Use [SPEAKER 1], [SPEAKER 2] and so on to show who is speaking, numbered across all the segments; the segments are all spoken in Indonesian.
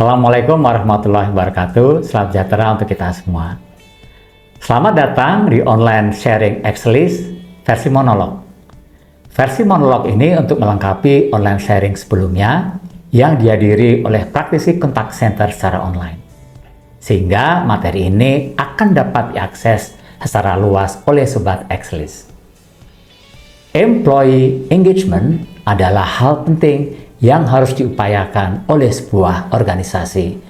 [SPEAKER 1] Assalamualaikum warahmatullahi wabarakatuh. Selamat sejahtera untuk kita semua. Selamat datang di online sharing Excelis versi monolog. Versi monolog ini untuk melengkapi online sharing sebelumnya yang dihadiri oleh praktisi kontak center secara online. Sehingga materi ini akan dapat diakses secara luas oleh Sobat Excelis. Employee engagement adalah hal penting yang harus diupayakan oleh sebuah organisasi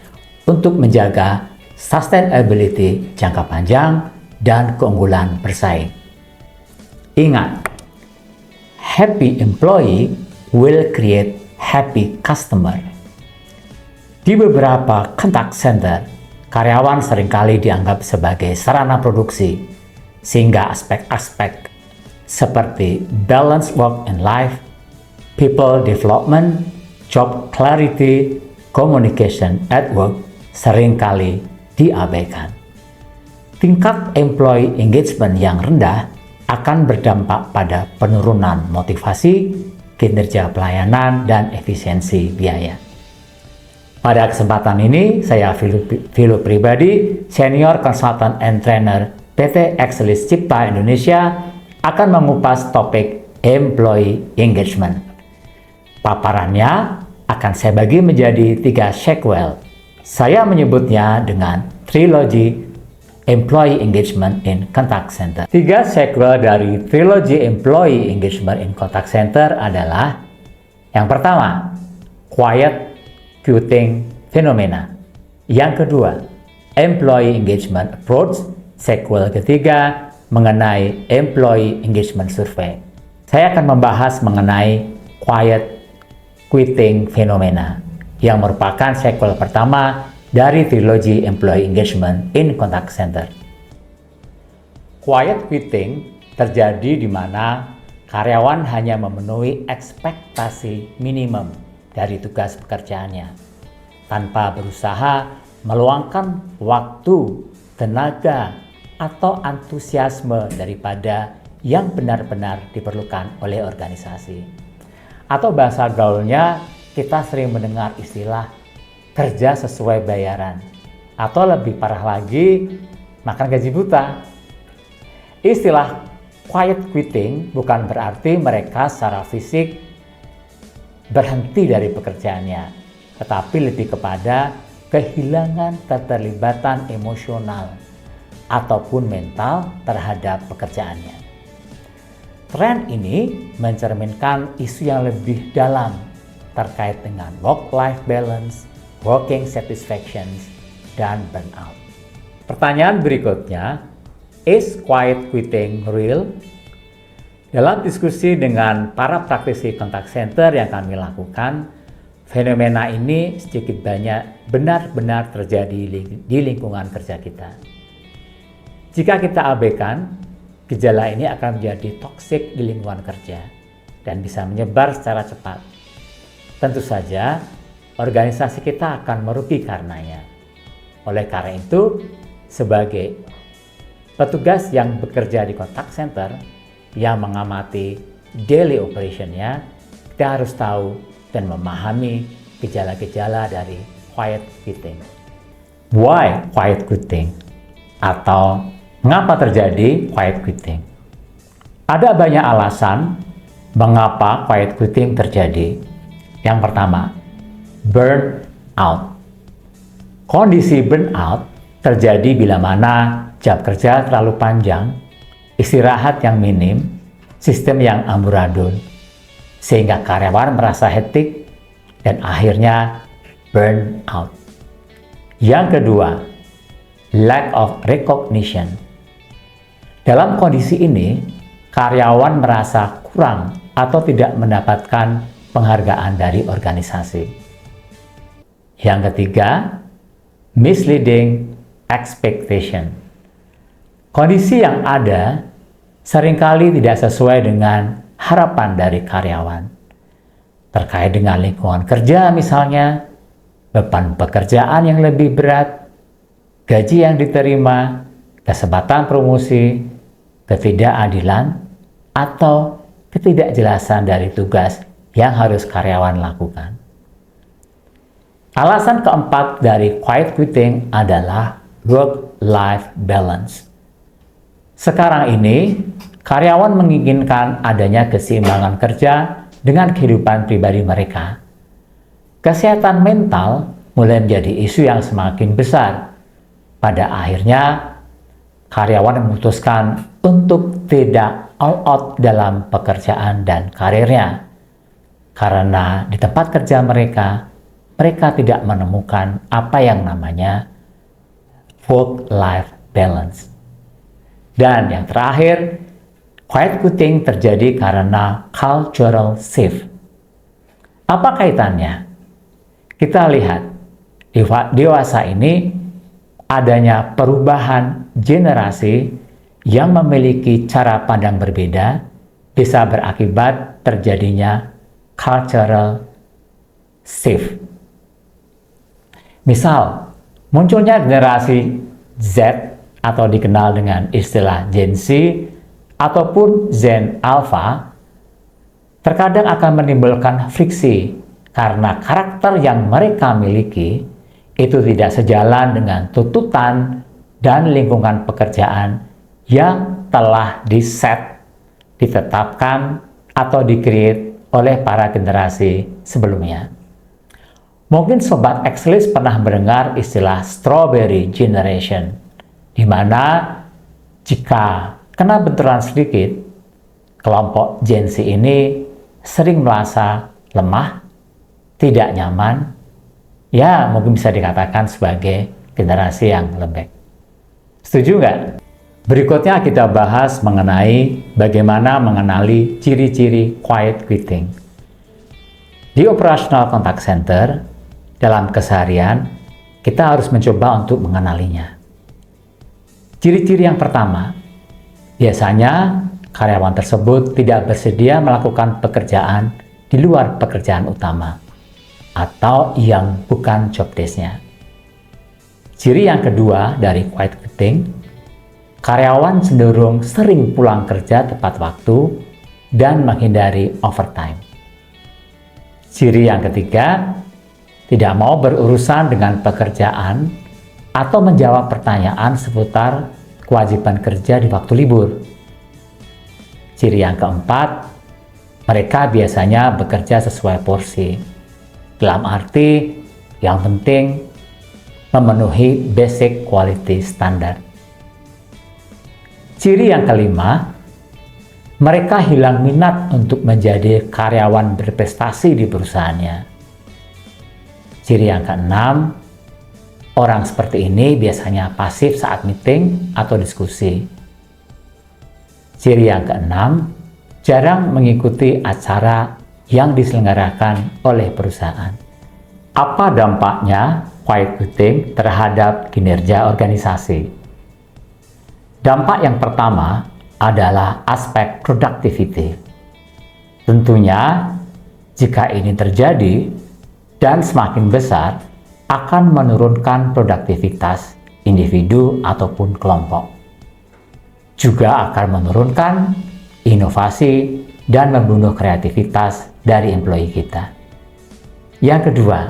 [SPEAKER 1] untuk menjaga sustainability jangka panjang dan keunggulan bersaing. Ingat, happy employee will create happy customer. Di beberapa contact center, karyawan seringkali dianggap sebagai sarana produksi, sehingga aspek-aspek seperti balance work and life, people development, job clarity, communication at work seringkali diabaikan. Tingkat employee engagement yang rendah akan berdampak pada penurunan motivasi, kinerja pelayanan, dan efisiensi biaya. Pada kesempatan ini, saya Vilo Pribadi, Senior Consultant and Trainer PT Excelis Cipta Indonesia, akan mengupas topik employee engagement. Paparannya akan saya bagi menjadi 3 sequel. Saya menyebutnya dengan trilogy Employee Engagement in Contact Center. 3 sequel dari trilogy Employee Engagement in Contact Center adalah: yang pertama, Quiet Quitting Phenomena. Yang kedua, Employee Engagement Approach. Sequel ketiga mengenai Employee Engagement Survey. Saya akan membahas mengenai Quiet Quitting Phenomena yang merupakan sequel pertama dari trilogi Employee Engagement in Contact Center. Quiet quitting terjadi di mana karyawan hanya memenuhi ekspektasi minimum dari tugas pekerjaannya tanpa berusaha meluangkan waktu, tenaga, atau antusiasme daripada yang benar-benar diperlukan oleh organisasi. Atau bahasa gaulnya, kita sering mendengar istilah kerja sesuai bayaran. Atau lebih parah lagi, makan gaji buta. Istilah quiet quitting bukan berarti mereka secara fisik berhenti dari pekerjaannya, tetapi lebih kepada kehilangan keterlibatan emosional ataupun mental terhadap pekerjaannya. Tren ini mencerminkan isu yang lebih dalam terkait dengan work-life balance, working satisfaction, dan burnout. Pertanyaan berikutnya, is quiet quitting real? Dalam diskusi dengan para praktisi kontak center yang kami lakukan, fenomena ini sedikit banyak benar-benar terjadi di lingkungan kerja kita. Jika kita abaikan, gejala ini akan menjadi toksik di lingkungan kerja dan bisa menyebar secara cepat. Tentu saja, organisasi kita akan merugi karenanya. Oleh karena itu, sebagai petugas yang bekerja di contact center yang mengamati daily operation-nya, kita harus tahu dan memahami gejala-gejala dari quiet quitting. Why quiet quitting? Atau mengapa terjadi quiet quitting? Ada banyak alasan mengapa quiet quitting terjadi. Yang pertama, burnout. Kondisi burnout terjadi bila mana jam kerja terlalu panjang, istirahat yang minim, sistem yang amburadul, sehingga karyawan merasa hektik dan akhirnya burnout. Yang kedua, lack of recognition. Dalam kondisi ini, karyawan merasa kurang atau tidak mendapatkan penghargaan dari organisasi. Yang ketiga, misleading expectation. Kondisi yang ada seringkali tidak sesuai dengan harapan dari karyawan. Terkait dengan lingkungan kerja misalnya, beban pekerjaan yang lebih berat, gaji yang diterima, kesempatan promosi, ketidakadilan, atau ketidakjelasan dari tugas yang harus karyawan lakukan. Alasan keempat dari quiet quitting adalah work-life balance. Sekarang ini, karyawan menginginkan adanya keseimbangan kerja dengan kehidupan pribadi mereka. Kesehatan mental mulai menjadi isu yang semakin besar. Pada akhirnya, karyawan memutuskan untuk tidak all out dalam pekerjaan dan karirnya. Karena di tempat kerja mereka tidak menemukan apa yang namanya work-life balance. Dan yang terakhir, quiet quitting terjadi karena cultural shift. Apa kaitannya? Kita lihat, dewasa ini adanya perubahan generasi yang memiliki cara pandang berbeda bisa berakibat terjadinya cultural shift. Misal, munculnya generasi Z atau dikenal dengan istilah Gen Z ataupun Gen Alpha terkadang akan menimbulkan friksi karena karakter yang mereka miliki itu tidak sejalan dengan tuntutan dan lingkungan pekerjaan yang telah ditetapkan atau di-create oleh para generasi sebelumnya. Mungkin Sobat Excelist pernah mendengar istilah Strawberry Generation, di mana jika kena benturan sedikit, kelompok Gen Z ini sering merasa lemah, tidak nyaman, ya mungkin bisa dikatakan sebagai generasi yang lembek. Setuju nggak? Berikutnya kita bahas mengenai bagaimana mengenali ciri-ciri quiet quitting. Di operational contact center, dalam keseharian, kita harus mencoba untuk mengenalinya. Ciri-ciri yang pertama, biasanya karyawan tersebut tidak bersedia melakukan pekerjaan di luar pekerjaan utama atau yang bukan job desk-nya. Ciri yang kedua dari quiet quitting, karyawan cenderung sering pulang kerja tepat waktu dan menghindari overtime. Ciri yang ketiga, tidak mau berurusan dengan pekerjaan atau menjawab pertanyaan seputar kewajiban kerja di waktu libur. Ciri yang keempat, mereka biasanya bekerja sesuai porsi. Dalam arti, yang penting memenuhi basic quality standard. Ciri yang kelima, mereka hilang minat untuk menjadi karyawan berprestasi di perusahaannya. Ciri yang keenam, orang seperti ini biasanya pasif saat meeting atau diskusi. Ciri yang keenam, jarang mengikuti acara yang diselenggarakan oleh perusahaan. Apa dampaknya quiet quitting terhadap kinerja organisasi? Dampak yang pertama adalah aspek productivity. Tentunya, jika ini terjadi dan semakin besar, akan menurunkan produktivitas individu ataupun kelompok. Juga akan menurunkan inovasi dan membunuh kreativitas dari employee kita. Yang kedua,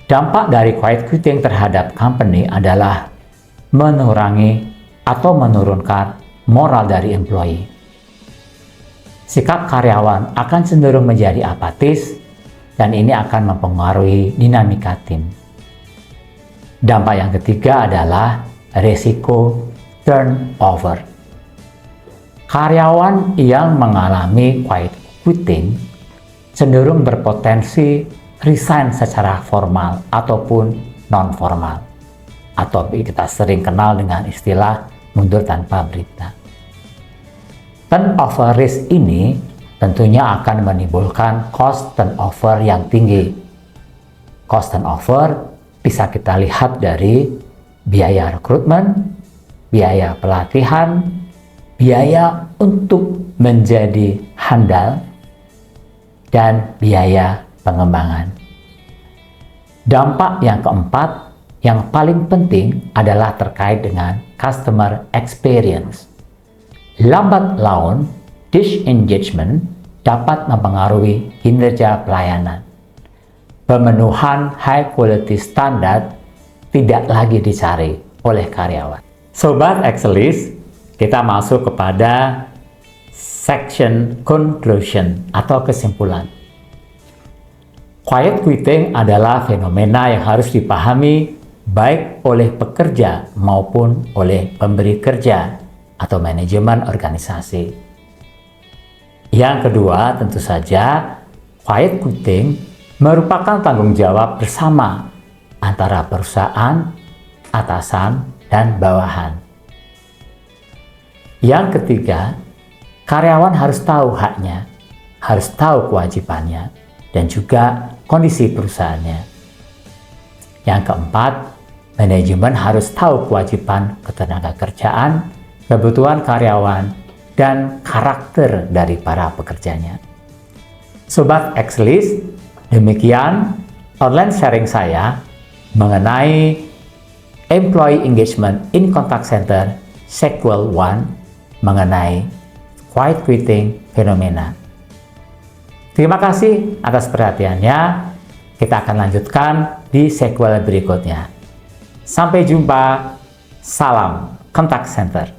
[SPEAKER 1] dampak dari quiet quitting terhadap company adalah mengurangi atau menurunkan moral dari employee. Sikap karyawan akan cenderung menjadi apatis dan ini akan mempengaruhi dinamika tim. Dampak yang ketiga adalah risiko turnover. Karyawan yang mengalami quiet quitting cenderung berpotensi resign secara formal ataupun non-formal, atau kita sering kenal dengan istilah mundur tanpa berita. Turnover risk ini tentunya akan menimbulkan cost turnover yang tinggi. Cost turnover bisa kita lihat dari biaya rekrutmen, biaya pelatihan, biaya untuk menjadi handal, dan biaya pengembangan. Dampak yang keempat yang paling penting adalah terkait dengan customer experience. Lambat laun, disengagement dapat mempengaruhi kinerja pelayanan. pemenuhan high quality standard tidak lagi dicari oleh karyawan. Sobat Excelis, kita masuk kepada section conclusion atau kesimpulan. Quiet quitting adalah fenomena yang harus dipahami baik oleh pekerja maupun oleh pemberi kerja atau manajemen organisasi. Yang kedua, tentu saja, quiet quitting merupakan tanggung jawab bersama antara perusahaan, atasan, dan bawahan. Yang ketiga, karyawan harus tahu haknya, harus tahu kewajibannya, dan juga kondisi perusahaannya. Yang keempat, manajemen harus tahu kewajiban ketenagakerjaan, kebutuhan karyawan, dan karakter dari para pekerjanya. Sobat Excelis, demikian online sharing saya mengenai Employee Engagement in Contact Center Sequel 1 mengenai quiet quitting fenomena. Terima kasih atas perhatiannya. Kita akan lanjutkan di sequel berikutnya. Sampai jumpa. Salam Contact Center.